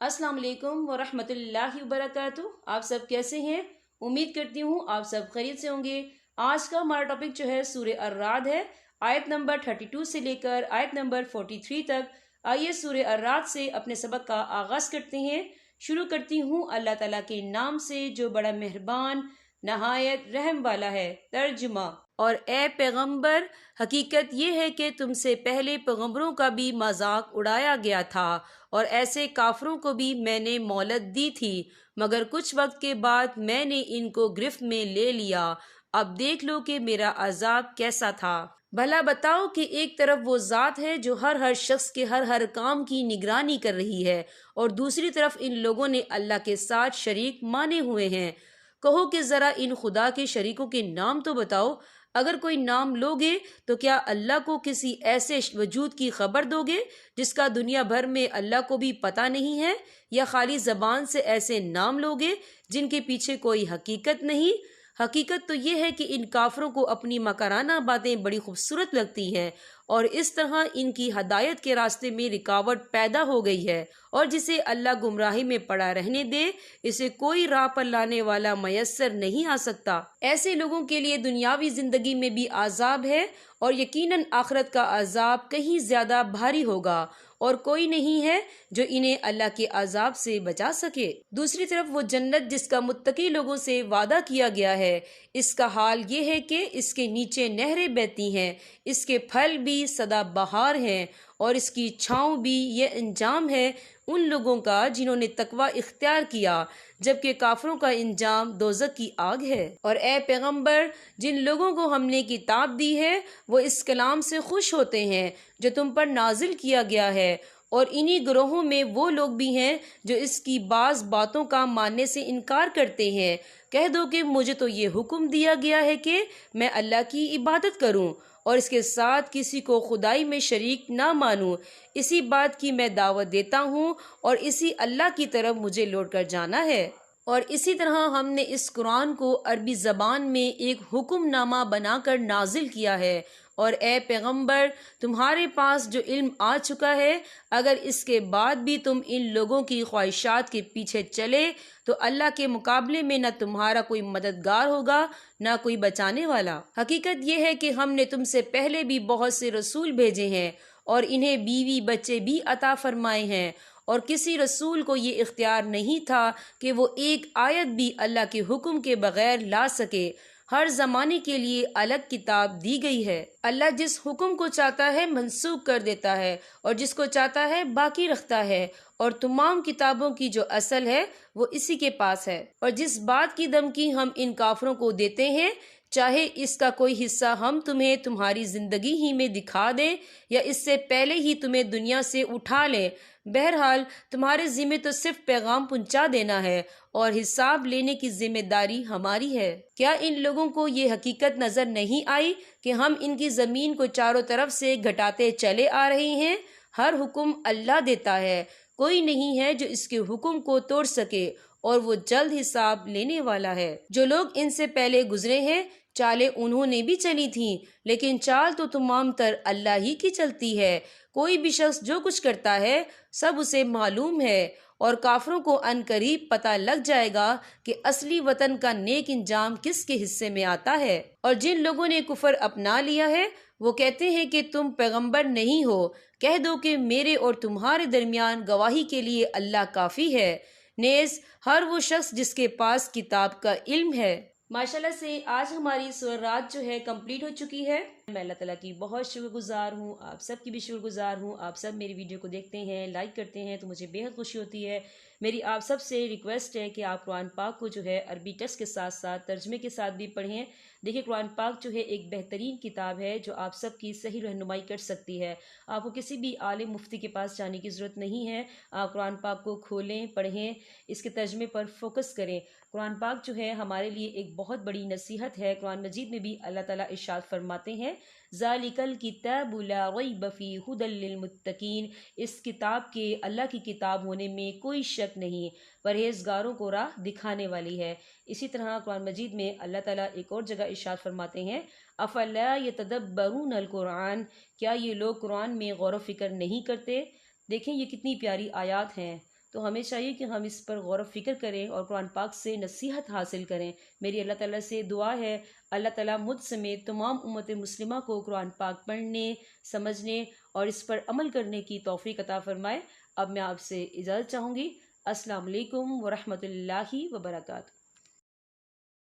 अस्सलाम वालेकुम वरहमतुल्लाहि वबरकातुहू। आप सब कैसे हैं? उम्मीद करती हूँ आप सब खैरियत से होंगे। आज का हमारा टॉपिक जो है सूरह अर्राद है, आयत नंबर 32 से लेकर आयत नंबर 43 तक। आइए सूरह अर्राद से अपने सबक का आगाज करते हैं। शुरू करती हूँ अल्लाह ताला के नाम से जो बड़ा मेहरबान नहायत रहम वाला है। तर्जुमा। और ए पैगंबर, हकीकत ये है कि तुमसे पहले पैगंबरों का भी मजाक उड़ाया गया था और ऐसे काफरों को भी मैंने मोहलत दी थी, मगर कुछ वक्त के बाद मैंने इनको गिरफ्त में ले लिया। अब देख लो कि मेरा अजाब कैसा था। भला बताओ कि एक तरफ वो ज़ात है जो हर शख्स के हर काम की निगरानी कर रही है और दूसरी तरफ इन लोगों ने अल्लाह के साथ शरीक माने हुए हैं। कहो कि ज़रा इन खुदा के शरीकों के नाम तो बताओ। अगर कोई नाम लोगे तो क्या अल्लाह को किसी ऐसे वजूद की खबर दोगे जिसका दुनिया भर में अल्लाह को भी पता नहीं है, या खाली ज़बान से ऐसे नाम लोगे जिनके पीछे कोई हकीकत नहीं? हकीकत तो ये है कि इन काफरों को अपनी मकराना बातें बड़ी खूबसूरत लगती हैं और इस तरह इनकी हदायत के रास्ते में रुकावट पैदा हो गई है, और जिसे अल्लाह गुमराही में पड़ा रहने दे इसे कोई राह पर लाने वाला मयस्सर नहीं आ सकता। ऐसे लोगों के लिए दुनियावी जिंदगी में भी आज़ाब है और यकीनन आखिरत का अजाब कहीं ज्यादा भारी होगा, और कोई नहीं है जो इन्हें अल्लाह के अजाब से बचा सके। दूसरी तरफ वो जन्नत जिसका मुत्तकी लोगों से वादा किया गया है, इसका हाल ये है कि इसके नीचे नहरें बहती हैं, इसके फल भी सदा बहार हैं और इसकी छाँव भी। ये अंजाम है उन लोगों का जिन्होंने तकवा इख्तियार किया, जबकि काफरों का इंजाम दोज़ख की आग है। और ए पैगंबर, जिन लोगों को हमने किताब दी है वो इस कलाम से खुश होते हैं जो तुम पर नाजिल किया गया है, और इन्हीं ग्रोहों में वो लोग भी हैं जो इसकी बाज बातों का मानने से इनकार करते हैं। कह दो कि मुझे तो ये हुक्म दिया गया है कि मैं अल्लाह की इबादत करूं और इसके साथ किसी को खुदाई में शरीक ना मानूं। इसी बात की मैं दावत देता हूँ और इसी अल्लाह की तरफ मुझे लौट कर जाना है। और इसी तरह हमने इस कुरान को अरबी ज़बान में एक हुक्मनामा बनाकर नाजिल किया है। और ए पैगंबर, तुम्हारे पास जो इल्म आ चुका है, अगर इसके बाद भी तुम इन लोगों की ख्वाहिशात के पीछे चले तो अल्लाह के मुकाबले में न तुम्हारा कोई मददगार होगा न कोई बचाने वाला। हकीकत यह है कि हमने तुमसे पहले भी बहुत से रसूल भेजे हैं और इन्हें बीवी बच्चे भी अता फरमाए हैं, और किसी रसूल को ये इख्तियार नहीं था कि वो एक आयत भी अल्लाह के हुक्म के बगैर ला सके। हर ज़माने के लिए अलग किताब दी गई है। अल्लाह जिस हुक्म को चाहता है मंसूख कर देता है और जिसको चाहता है बाकी रखता है, और तमाम किताबों की जो असल है वो इसी के पास है। और जिस बात की धमकी हम इन काफरों को देते हैं, चाहे इसका कोई हिस्सा हम तुम्हें तुम्हारी जिंदगी ही में दिखा दें या इससे पहले ही तुम्हें दुनिया से उठा लें, बहरहाल तुम्हारे जिम्मे तो सिर्फ पैगाम पहुंचा देना है और हिसाब लेने की जिम्मेदारी हमारी है। क्या इन लोगों को ये हकीकत नजर नहीं आई कि हम इनकी जमीन को चारों तरफ से घटाते चले आ रहे हैं? हर हुक्म अल्लाह देता है, कोई नहीं है जो इसके हुक्म को तोड़ सके, और वो जल्द हिसाब लेने वाला है। जो लोग इनसे पहले गुजरे हैं चालें उन्होंने भी चली थीं, लेकिन चाल तो तमाम तर अल्लाह ही की चलती है। कोई भी शख्स जो कुछ करता है सब उसे मालूम है, और काफरों को अनकरीब पता लग जाएगा कि असली वतन का नेक इंजाम किसके हिस्से में आता है। और जिन लोगों ने कुफर अपना लिया है वो कहते हैं कि तुम पैगंबर नहीं हो। कह दो कि मेरे और तुम्हारे दरमियान गवाही के लिए अल्लाह काफी है, नेज़ हर वो शख्स जिसके पास किताब का इल्म है। माशाल्लाह से आज हमारी सूरह रात जो है कंप्लीट हो चुकी है। मैं अल्लाह ताला की बहुत शुक्रगुजार हूँ, आप सब की भी शुक्रगुजार हूँ। आप सब मेरी वीडियो को देखते हैं, लाइक करते हैं तो मुझे बेहद खुशी होती है। मेरी आप सब से रिक्वेस्ट है कि आप कुरान पाक को जो है अरबी टेक्स्ट के साथ साथ तर्जमे के साथ भी पढ़ें। देखिए, कुरान पाक जो है एक बेहतरीन किताब है जो आप सब की सही रहनुमाई कर सकती है। आपको किसी भी आलिम मुफ्ती के पास जाने की ज़रूरत नहीं है। आप कुरान पाक को खोलें, पढ़ें, इसके तर्जमे पर फोकस करें। कुरान पाक जो है हमारे लिए एक बहुत बड़ी नसीहत है। कुरान मजीद में भी अल्लाह ताला इरशाद फरमाते हैं, ज़ालिकल किताबु ला रैब फीहि हुदल लिल मुत्तकीन। इस किताब के अल्लाह की किताब होने में कोई शक नहीं, परहेजगारों को राह दिखाने वाली है। इसी तरह कुरान मजीद में अल्लाह ताला एक और जगह इरशाद फरमाते हैं, अफला यतदब्बरून अल कुरान, क्या ये लोग कुरान में गौर व फिक्र नहीं करते? देखें ये कितनी प्यारी आयात हैं। تو ہمیں چاہیے کہ ہم اس پر غور و فکر کریں اور قرآن پاک سے نصیحت حاصل کریں۔ میری اللہ تعالیٰ سے دعا ہے اللہ تعالیٰ مجھ سمیت تمام امت مسلمہ کو قرآن پاک پڑھنے، سمجھنے اور اس پر عمل کرنے کی توفیق عطا فرمائے۔ اب میں آپ سے اجازت چاہوں گی۔ السلام علیکم ورحمۃ اللہ وبرکاتہ۔